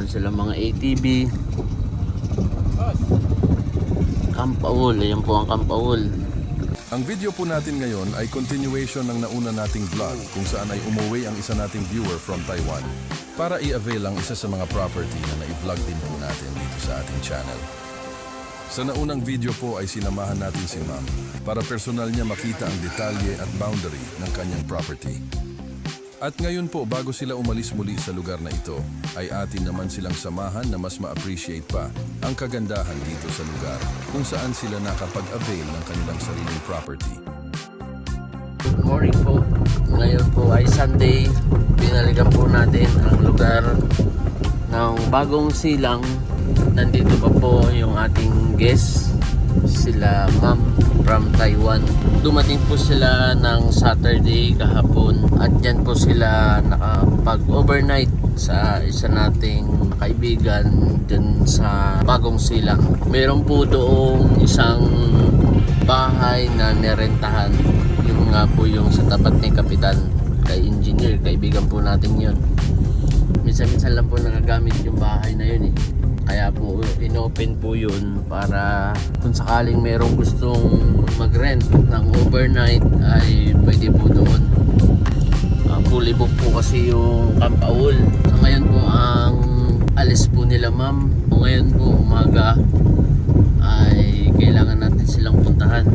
Meron silang mga ATV. Kampaul, ayan po ang Kampaul. Ang video po natin ngayon ay continuation ng nauna nating vlog kung saan ay umuwi ang isa nating viewer from Taiwan para i-avail ang isa sa mga property na na-vlog din po natin dito sa ating channel. Sa naunang video po ay sinamahan natin si Ma'am para personal niya makita ang detalye at boundary ng kanyang property. At ngayon po, bago sila umalis muli sa lugar na ito, ay atin naman silang samahan na mas ma-appreciate pa ang kagandahan dito sa lugar kung saan sila nakapag-avail ng kanilang sariling property. Good morning po. Ngayon po ay Sunday. Binalikan po natin ang lugar ng Bagong Silang. Nandito pa po yung ating guest, sila Ma'am from Taiwan. Dumating po sila ng Saturday kahapon at dyan po sila nakapag-overnight sa isa nating kaibigan dyan sa Bagong Silang. Meron po doong isang bahay na nirentahan. Yung nga po yung sa tapat ni Kapitan, kay Engineer, kaibigan po natin yun. Minsan-minsan lang po nagagamit yung bahay na yun eh. Kaya po inopen po yun para kung sakaling merong gustong mag-rent ng overnight ay pwede po doon. Fully book po kasi yung Kampaul. So ngayon po ang alis po nila Ma'am. Ngayon po umaga ay kailangan natin silang puntahan.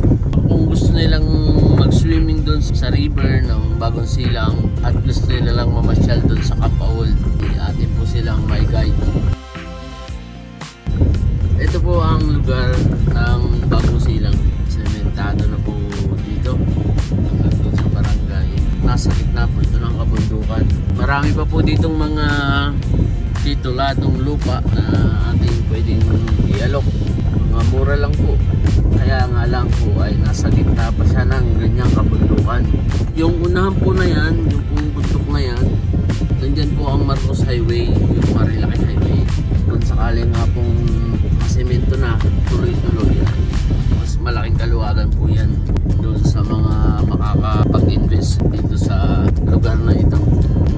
Kung gusto nilang mag-swimming doon sa river ng Bagong Silang at gusto nila lang mamasyal doon sa Kampaul, atin po silang may guide. Ito po ang lugar ng Bagong Silang. Sementado na po dito hanggang doon sa barangay. Nasa gitna po ito ng kabundukan. Marami pa po ditong mga tituladong lupa na ating pwedeng ialok. Mga mura lang po. Kaya nga lang po ay nasa gitna pa siya ng ganyang kabundukan. Yung unahan po na yan, yung pong bundok na yan, nandyan po ang Marcos Highway, yung Marilaki Highway. Kung sakaling nga pong semento na tuloy-tuloy, mas malaking kaluwagan po yan doon sa mga makakapag-invest dito sa lugar na ito.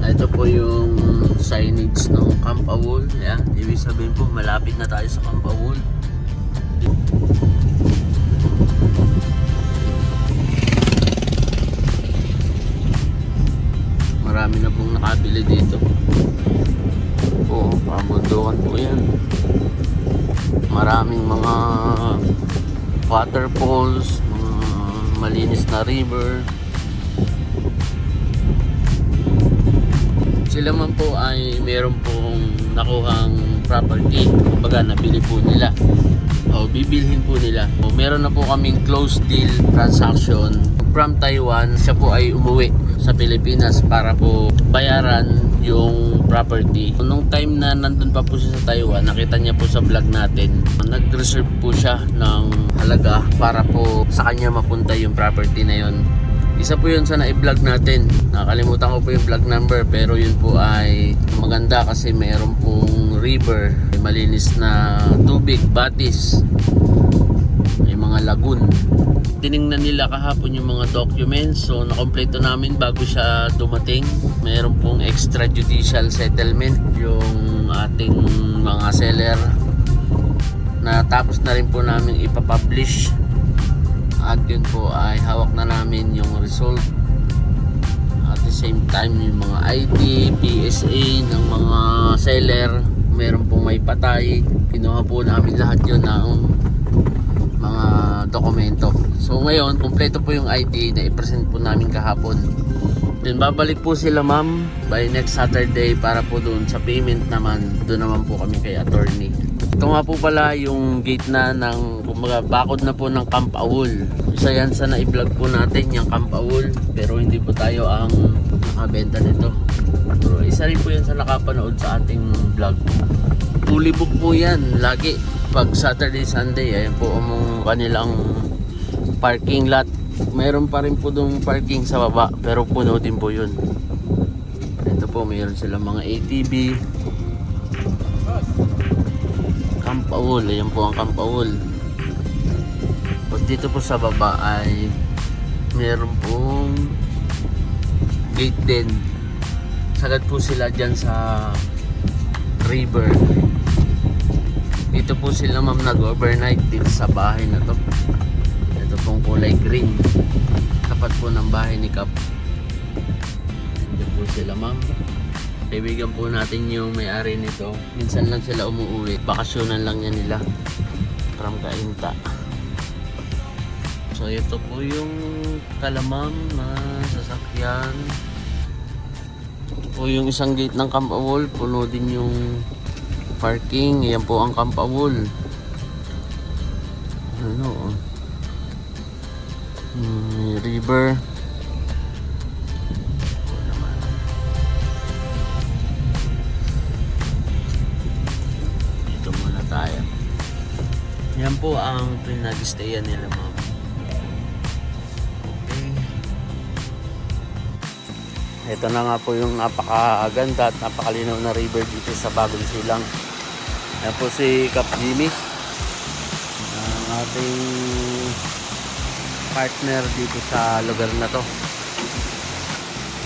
Ito po yung signage ng Kampaul. Ayan, ibig sabihin po malapit na tayo sa Kampaul. Marami na pong nakabili dito. Oo, pabundukan po yan. Maraming mga waterfalls, mga malinis na river. Sila man po ay meron pong nakuhang property, kumbaga nabili po nila o bibilhin po nila. O, meron na po kaming closed deal transaction from Taiwan. Siya po ay umuwi sa Pilipinas para po bayaran yung property. Nung time na nandun pa po siya sa Taiwan, nakita niya po sa vlog natin, nag-reserve po siya ng halaga para po sa kanya mapunta yung property na yun. Isa po yun sa na-vlog natin. Nakalimutan ko po yung vlog number, pero yun po ay maganda kasi mayroon pong river, may malinis na tubig, batis, may mga lagoon. Tiningnan nila kahapon yung mga documents, so nakompleto namin bago siya dumating. Mayroon pong extrajudicial settlement yung ating mga seller, na tapos na rin po namin ipapublish. At yun po ay hawak na namin yung result. At the same time yung mga ID, PSA ng mga seller, meron pong may patay. Kinuha po namin lahat yun ng mga dokumento. So ngayon, kompleto po yung ID na i-present po namin kahapon. Then babalik po sila Ma'am by next Saturday para po doon sa payment naman. Doon naman po kami kay attorney. Ito nga po pala yung gate na ng, kumbaga, bakod na po ng Kampaul. Isa yan sa na-vlog po natin, yung Kampaul. Pero hindi po tayo ang nakabenta nito. Pero isa rin po yan sa nakapanood sa ating vlog. Fully book po yan lagi. Pag Saturday, Sunday, ayan po ang kanilang parking lot. Mayroon pa rin po doong parking sa baba, pero puno din po yun. Ito po, mayroon silang mga ATV. Kampaul, ayan po ang Kampaul. At dito po sa baba ay mayroon pong gate din. Sagad po sila dyan sa River. Dito po sila ma'am nag-overnight dito sa bahay na to. Ito pong kulay green. Tapat po ng bahay ni Kap. Dito po sila ma'am. Kaibigan po natin yung may-ari nito. Minsan lang sila umuwi. Bakasyonan lang yan nila. From Cainta. So ito po yung Kalamam na sasakyan. Ito po yung isang gate ng Camp Awol. Puno din yung parking. Yan po ang Camp Awol. Ano? River. Ito naman. Dito muna tayo. Yan po ang pinag-stayan nila ma'am. Ito na nga po yung napakaganda at napakalinaw na river dito sa Bagong Silang. Yan po si Kap Jimmy, ang ating partner dito sa lugar na to.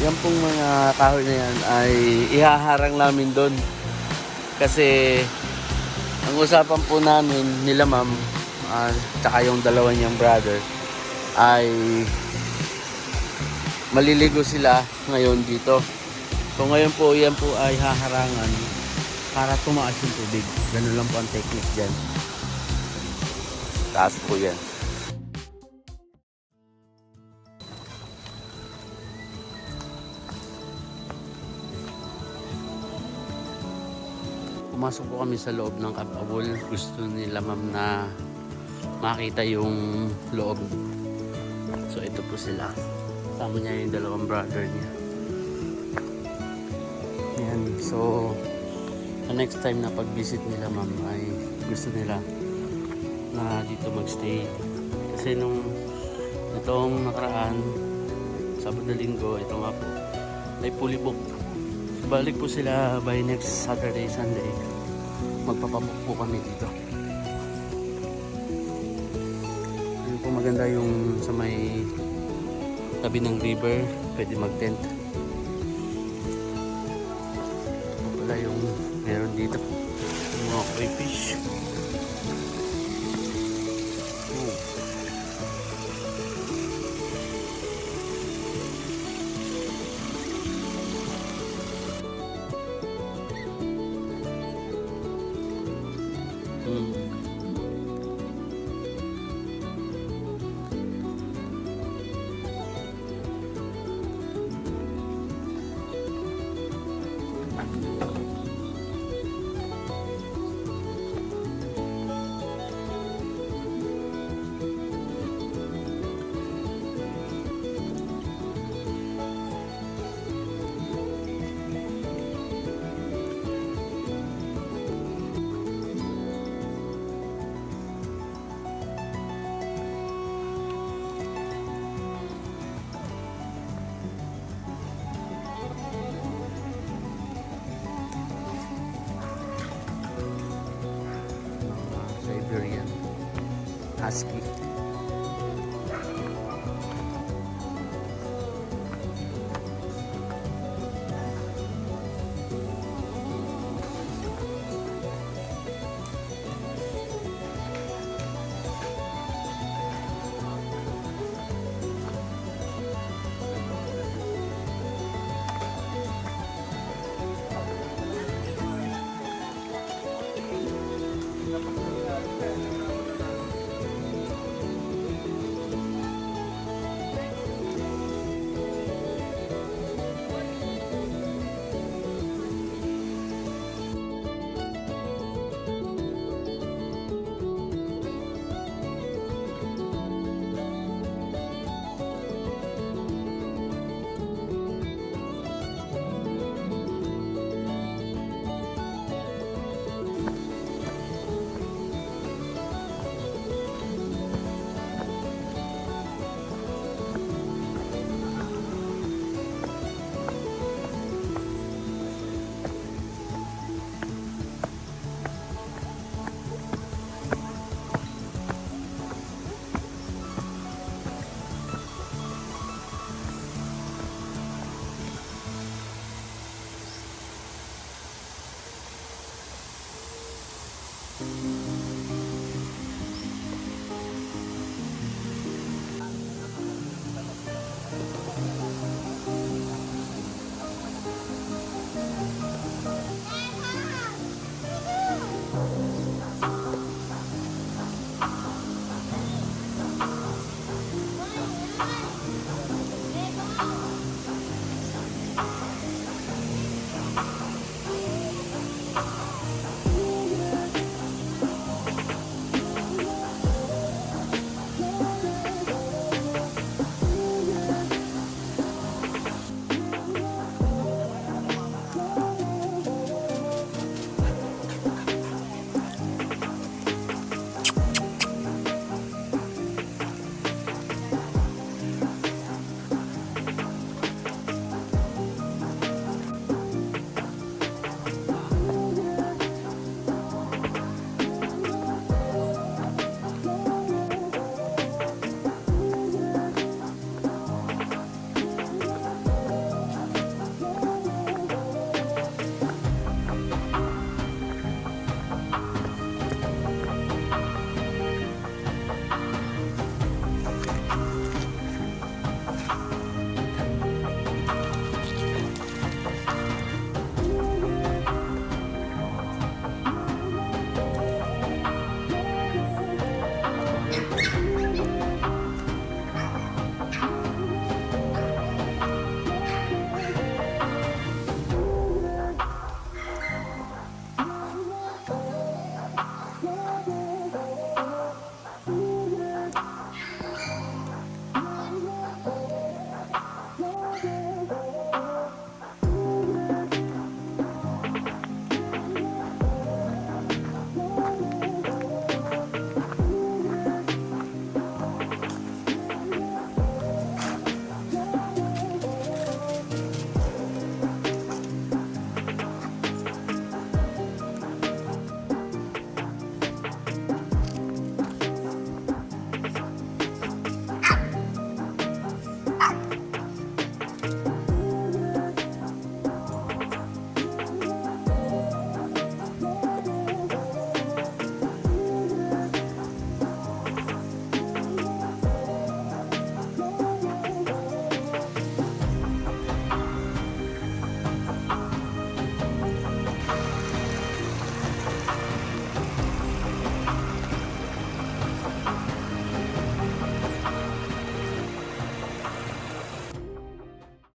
Yan pong mga kahoy na yan ay ihaharang namin doon. Kasi ang usapan po namin nila ma'am tsaka yung dalawa niyang brother ay maliligo sila ngayon dito. So ngayon po yan po ay haharangan para tumaas yung tubig. Ganun lang po ang technique dyan. Taas po yan. Pumasok po kami sa loob ng Camp Awol. Gusto nila ma'am na makita yung loob. So ito po sila. Kasama niya yung dalawang brother niya. Yan. So, the next time na pag-visit nila ma'am ay gusto nila na dito magstay. Kasi nung itong nakaraan, Sabado Linggo, ito nga po, ay fully booked. So, balik po sila by next Saturday, Sunday. Magpapabook po kami dito. Ayun po maganda yung sa may tabi ng river, pwede mag-tent. Ito pala yung meron dito, yung mga koi fish. Siberian Husky.